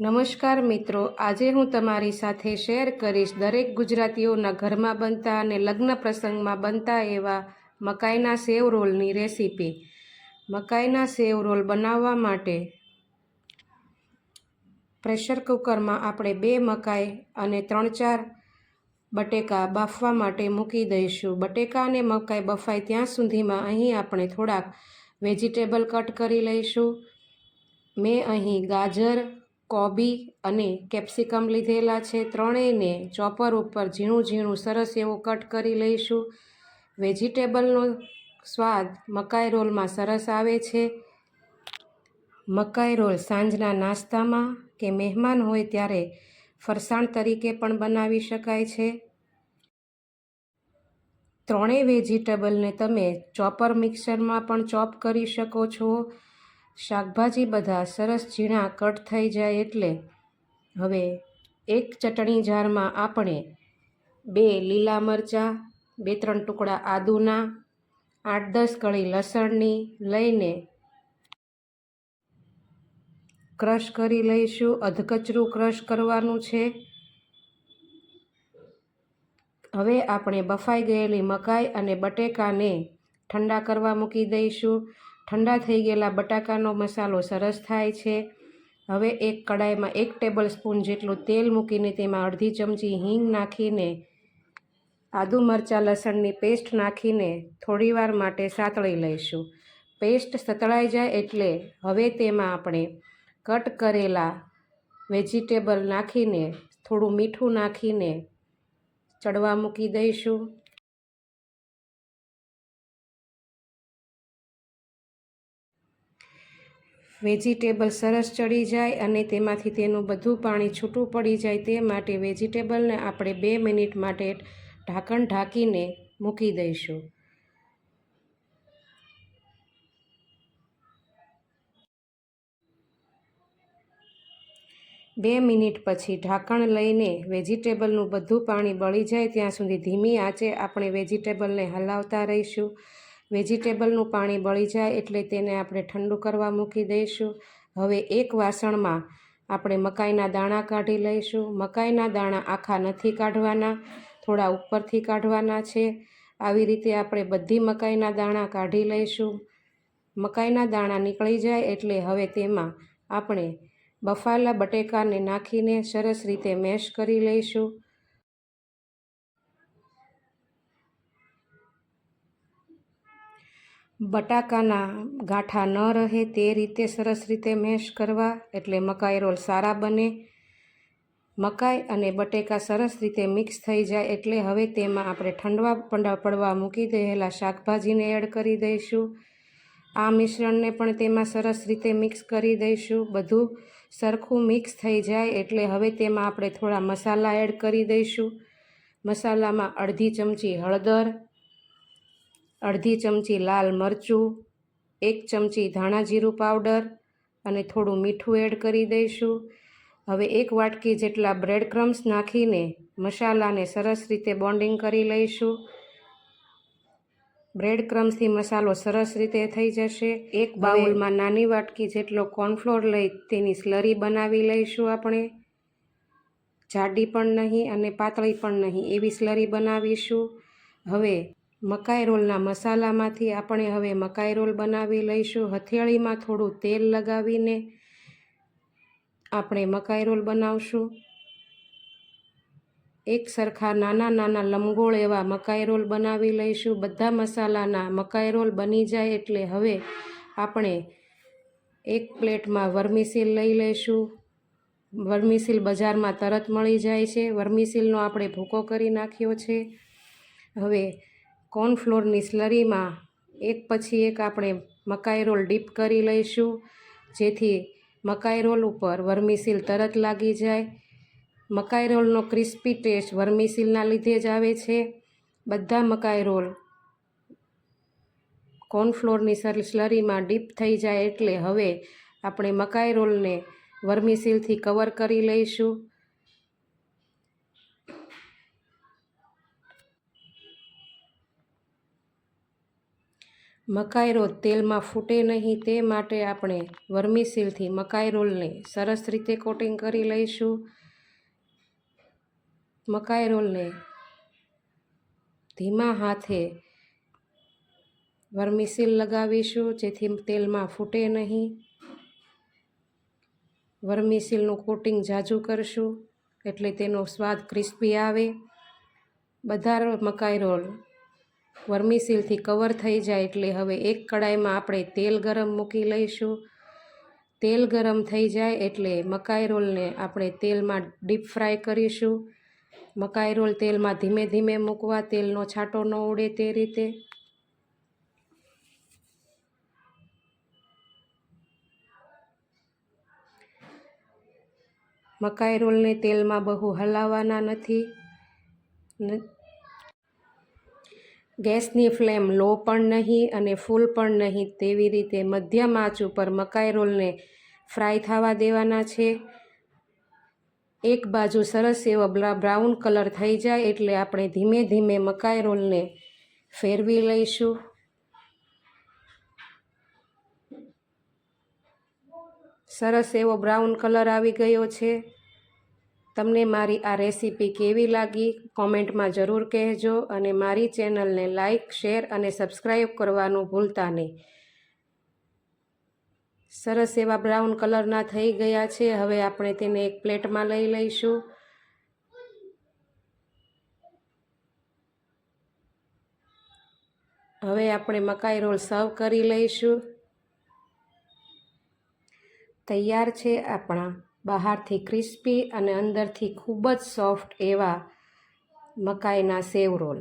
નમસ્કાર મિત્રો, આજે હું તમારી સાથે શેર કરીશ દરેક ગુજરાતીઓના ઘરમાં બનતા અને લગ્ન પ્રસંગમાં બનતા એવા મકાઈના સેવ રોલની રેસીપી। મકાઈના સેવ રોલ બનાવવા માટે પ્રેશર કુકરમાં આપણે 2 મકાઈ અને 3-4 બટેકા બાફવા માટે મૂકી દઈશું। બટેકા અને મકાઈ બફાય ત્યાં સુધીમાં અહીં આપણે થોડાક વેજીટેબલ કટ કરી લઈશું। મેં અહીં ગાજર, કોબી અને કેપ્સિકમ લીધેલા છે। ત્રણેયને ચોપર ઉપર ઝીણું ઝીણું સરસ એવું કટ કરી લઈશું। વેજીટેબલનો સ્વાદ મકાઈ રોલમાં સરસ આવે છે। મકાઈ રોલ સાંજના નાસ્તામાં કે મહેમાન હોય ત્યારે ફરસાણ તરીકે પણ બનાવી શકાય છે। ત્રણેય વેજીટેબલને તમે ચોપર મિક્સરમાં પણ ચોપ કરી શકો છો। શાકભાજી બધા સરસ ઝીણા કટ થઈ જાય એટલે હવે એક ચટણી જારમાં આપણે 2 લીલા મરચાં, 2-3 ટુકડા આદુના, 8-10 કળી લસણની લઈને ક્રશ કરી લઈશું। અધકચરું ક્રશ કરવાનું છે। હવે આપણે બફાઈ ગયેલી મકાઈ અને બટેકાને ઠંડા કરવા મૂકી દઈશું। ઠંડા થઈ ગયેલા બટાકાનો મસાલો સરસ થાય છે। હવે એક કડાઈમાં 1 ટેબલ સ્પૂન જેટલું તેલ મૂકીને તેમાં અડધી ચમચી હિંગ નાખીને આદુ મરચાં લસણની પેસ્ટ નાખીને થોડીવાર માટે સાતળી લઈશું। પેસ્ટ સતળાઈ જાય એટલે હવે તેમાં આપણે કટ કરેલા વેજીટેબલ નાખીને થોડું મીઠું નાખીને ચડવા મૂકી દઈશું। વેજીટેબલ સરસ ચડી જાય અને તેમાંથી તેનું બધું પાણી છૂટું પડી જાય તે માટે વેજીટેબલને આપણે 2 મિનિટ માટે ઢાંકણ ઢાંકીને મૂકી દઈશું। બે મિનિટ પછી ઢાંકણ લઈને વેજીટેબલનું બધું પાણી બળી જાય ત્યાં સુધી ધીમી આંચે આપણે વેજીટેબલને હલાવતા રહીશું। વેજીટેબલનું પાણી બળી જાય એટલે તેને આપણે ઠંડુ કરવા મૂકી દઈશું। હવે એક વાસણમાં આપણે મકાઈના દાણા કાઢી લઈશું। મકાઈના દાણા આખા નથી કાઢવાના, થોડા ઉપરથી કાઢવાના છે। આવી રીતે આપણે બધી મકાઈના દાણા કાઢી લઈશું। મકાઈના દાણા નીકળી જાય એટલે હવે તેમાં આપણે બફાયેલા બટેકાને નાખીને સરસ રીતે મેશ કરી લઈશું। બટાકાના ગાંઠા ન રહે તે રીતે સરસ રીતે મેશ કરવા એટલે મકાઈ રોલ સારા બને। મકાઈ અને બટેકા સરસ રીતે મિક્સ થઈ જાય એટલે હવે તેમાં આપણે ઠંડવા પડવા મૂકી દેલા શાકભાજીને એડ કરી દઈશું। આ મિશ્રણને પણ તેમાં સરસ રીતે મિક્સ કરી દઈશું। બધું સરખું મિક્સ થઈ જાય એટલે હવે તેમાં આપણે થોડા મસાલા એડ કરી દઈશું। મસાલામાં અડધી ચમચી હળદર, અડધી ચમચી લાલ મરચું, 1 ચમચી ધાણા જીરું પાવડર અને થોડું મીઠું એડ કરી દઈશું। હવે 1 વાટકી જેટલા બ્રેડ ક્રમ્સ નાખીને મસાલાને સરસ રીતે બોન્ડિંગ કરી લઈશું। બ્રેડ ક્રમ્સથી મસાલો સરસ રીતે થઈ જશે। એક બાઉલમાં નાની વાટકી જેટલો કોર્નફ્લોર લઈ તેની સ્લરી બનાવી લઈશું। આપણે જાડી પણ નહીં અને પાતળી પણ નહીં એવી સ્લરી બનાવીશું। હવે મકાઈ રોલના મસાલામાંથી આપણે હવે મકાઈ રોલ બનાવી લઈશું। હથેળીમાં થોડું તેલ લગાવીને આપણે મકાઈ રોલ બનાવશું। એક સરખા નાના નાના લંબગોળ એવા મકાઈ રોલ બનાવી લઈશું। બધા મસાલાના મકાઈ રોલ બની જાય એટલે હવે આપણે એક પ્લેટમાં વર્મીસીલ લઈ લઈશું। વર્મીસીલ બજારમાં તરત મળી જાય છે। વર્મીસીલનો આપણે ભૂકો કરી નાખ્યો છે। હવે કોર્નફ્લોરની સ્લરીમાં એક પછી એક આપણે મકાઈ રોલ ડીપ કરી લઈશું જેથી મકાઈ રોલ ઉપર વર્મીસીલ તરત લાગી જાય। મકાઈ રોલનો ક્રિસ્પી ટેસ્ટ વર્મીસીલના લીધે જ આવે છે। બધા મકાઈ રોલ કોર્નફ્લોરની સ્લરીમાં ડીપ થઈ જાય એટલે હવે આપણે મકાઈ રોલને વર્મીસીલથી કવર કરી લઈશું। મકાઈ રોલ તેલમાં ફૂટે નહીં તે માટે આપણે વર્મિસીલથી મકાઈ રોલને સરસ રીતે કોટિંગ કરી લઈશું. મકાઈ રોલને ધીમા હાથે વર્મિસીલ લગાવીશું જેથી તેલમાં ફૂટે નહીં. વર્મિસીલનું કોટિંગ ઝાઝું કરશું એટલે તેનો સ્વાદ ક્રિસ્પી આવે. બધા મકાઈ રોલ વર્મિસીલથી કવર થઈ જાય એટલે હવે એક કડાઈમાં આપણે તેલ ગરમ મૂકી લઈશું. તેલ ગરમ થઈ જાય એટલે મકાઈ રોલને આપણે તેલમાં ડીપ ફ્રાય કરીશું. મકાઈ રોલ તેલમાં ધીમે ધીમે મૂકવા, તેલનો છાંટો ન ઉડે તે રીતે. મકાઈ રોલને તેલમાં બહુ હલાવવાના નથી. ગેસની ફ્લેમ લો પણ નહીં અને ફૂલ પણ નહીં, તેવી રીતે મધ્યમ આંચ ઉપર મકાઈ રોલને ફ્રાય થવા દેવાના છે. એક બાજુ સરસ એવો બ્રાઉન કલર થઈ જાય એટલે આપણે ધીમે ધીમે મકાઈ રોલને ફેરવી લઈશું. સરસ એવો બ્રાઉન કલર આવી ગયો છે. તમને મારી આ રેસીપી કેવી લાગી કોમેન્ટમાં જરૂર કહેજો અને મારી ચેનલને લાઈક, શેર અને સબસ્ક્રાઈબ કરવાનું ભૂલતા નહીં. સરસ એવા બ્રાઉન કલરના થઈ ગયા છે. હવે આપણે તેને એક પ્લેટમાં લઈ લઈશું. હવે આપણે મકાઈ રોલ સર્વ કરી લઈશું. તૈયાર છે આપણા બહારથી ક્રિસ્પી અને અંદરથી ખૂબ જ સોફ્ટ એવા મકાઈના સેવ રોલ.